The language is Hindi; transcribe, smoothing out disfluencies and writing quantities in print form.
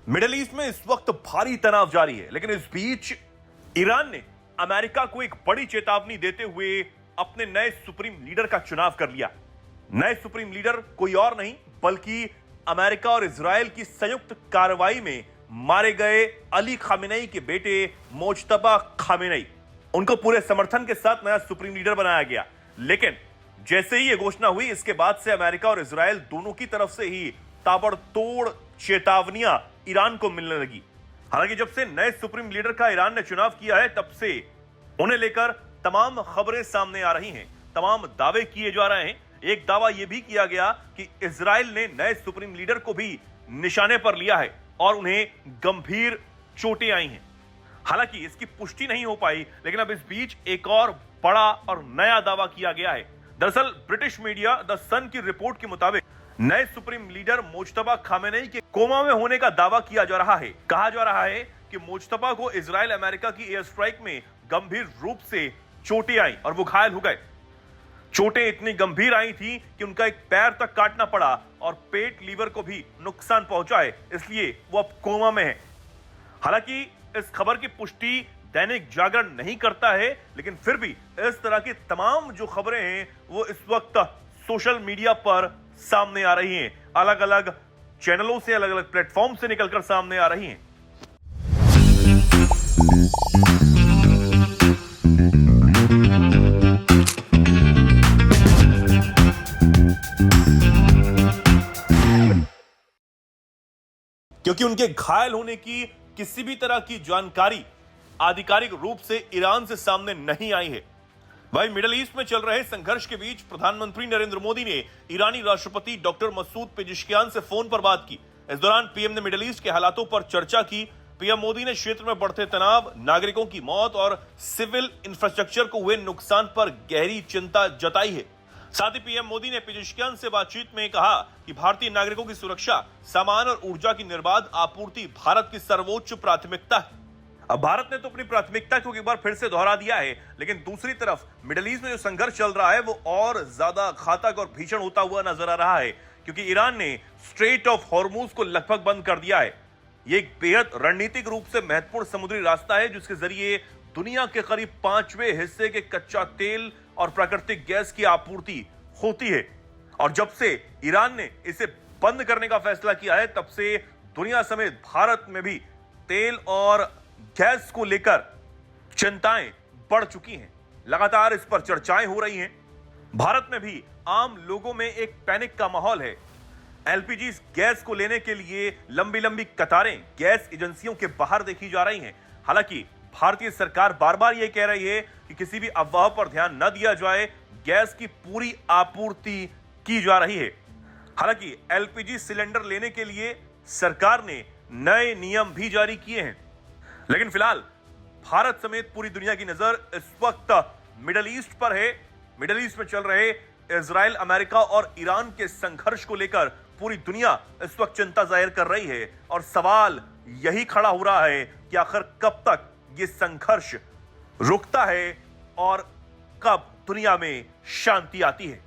मिडिल ईस्ट में इस वक्त भारी तनाव जारी है, लेकिन इस बीच ईरान ने अमेरिका को एक बड़ी चेतावनी देते हुए अपने नए सुप्रीम लीडर का चुनाव कर लिया। नए सुप्रीम लीडर कोई और नहीं बल्कि अमेरिका और इजराइल की संयुक्त कार्रवाई में मारे गए अली खामेनेई के बेटे मोज्तबा खामेनेई, उनको पूरे समर्थन के साथ नया सुप्रीम लीडर बनाया गया। लेकिन जैसे ही यह घोषणा हुई, इसके बाद से अमेरिका और इजराइल दोनों की तरफ से ही ताबड़तोड़ चेतावनियां ईरान को मिलने लगी। हालांकि जब से नए सुप्रीम लीडर का ईरान ने चुनाव किया है, तब से उन्हें लेकर तमाम खबरें सामने आ रही हैं, तमाम दावे किए जा रहे हैं। एक दावा यह भी किया गया कि इजराइल ने नए सुप्रीम लीडर को भी निशाने पर लिया है और उन्हें गंभीर चोटें आई हैं। हालांकि इसकी पुष्टि नहीं हो पाई, लेकिन अब इस बीच एक और बड़ा और नया दावा किया गया है। दरअसल ब्रिटिश मीडिया द सन की रिपोर्ट के मुताबिक नए सुप्रीम लीडर मोज्तबा खामेनेई के कोमा में होने का दावा किया जा रहा है। कहा जा रहा है कि मोज्तबा को इजराइल अमेरिका की एयर स्ट्राइक में गंभीर रूप से चोटें आई और वो घायल हो गए। चोटें इतनी गंभीर आई थी कि उनका एक पैर तक काटना पड़ा और पेट लीवर को भी नुकसान पहुंचा है, इसलिए वो अब कोमा में है। हालांकि इस खबर की पुष्टि दैनिक जागरण नहीं करता है, लेकिन फिर भी इस तरह की तमाम जो खबरें हैं वो इस वक्त सोशल मीडिया पर सामने आ रही हैं, अलग अलग चैनलों से, अलग अलग प्लेटफॉर्म से निकलकर सामने आ रही हैं। क्योंकि उनके घायल होने की किसी भी तरह की जानकारी आधिकारिक रूप से ईरान से सामने नहीं आई है। वहीं मिडिल ईस्ट में चल रहे संघर्ष के बीच प्रधानमंत्री नरेंद्र मोदी ने ईरानी राष्ट्रपति डॉक्टर मसूद पेजिशकियान से फोन पर बात की। इस दौरान पीएम ने मिडिल ईस्ट के हालातों पर चर्चा की। पीएम मोदी ने क्षेत्र में बढ़ते तनाव, नागरिकों की मौत और सिविल इंफ्रास्ट्रक्चर को हुए नुकसान पर गहरी चिंता जताई है। साथ ही पीएम मोदी ने पेजिशकियान से बातचीत में कहा कि भारतीय नागरिकों की सुरक्षा, सामान और ऊर्जा की निर्बाध आपूर्ति भारत की सर्वोच्च प्राथमिकता है। अब भारत ने तो अपनी प्राथमिकता को एक बार फिर से दोहरा दिया है, लेकिन दूसरी तरफ मिडिल ईस्ट में जो संघर्ष चल रहा है वो और ज्यादा घातक और भीषण होता हुआ नजर आ रहा है, क्योंकि ईरान ने स्ट्रेट ऑफ हॉर्मुज को लगभग बंद कर दिया है। ये एक बेहद रणनीतिक रूप से महत्वपूर्ण समुद्री रास्ता है, जिसके जरिए दुनिया के करीब 5वें हिस्से के कच्चा तेल और प्राकृतिक गैस की आपूर्ति होती है। और जब से ईरान ने इसे बंद करने का फैसला किया है, तब से दुनिया समेत भारत में भी तेल और गैस को लेकर चिंताएं बढ़ चुकी हैं। लगातार इस पर चर्चाएं हो रही हैं। भारत में भी आम लोगों में एक पैनिक का माहौल है। एलपीजी गैस को लेने के लिए लंबी लंबी कतारें गैस एजेंसियों के बाहर देखी जा रही हैं। हालांकि भारतीय सरकार बार बार यह कह रही है कि किसी भी अफवाह पर ध्यान न दिया जाए, गैस की पूरी आपूर्ति की जा रही है। हालांकि एलपीजी सिलेंडर लेने के लिए सरकार ने नए नियम भी जारी किए हैं, लेकिन फिलहाल भारत समेत पूरी दुनिया की नजर इस वक्त मिडिल ईस्ट पर है। मिडिल ईस्ट में चल रहे इजराइल, अमेरिका और ईरान के संघर्ष को लेकर पूरी दुनिया इस वक्त चिंता जाहिर कर रही है और सवाल यही खड़ा हो रहा है कि आखिर कब तक ये संघर्ष रुकता है और कब दुनिया में शांति आती है।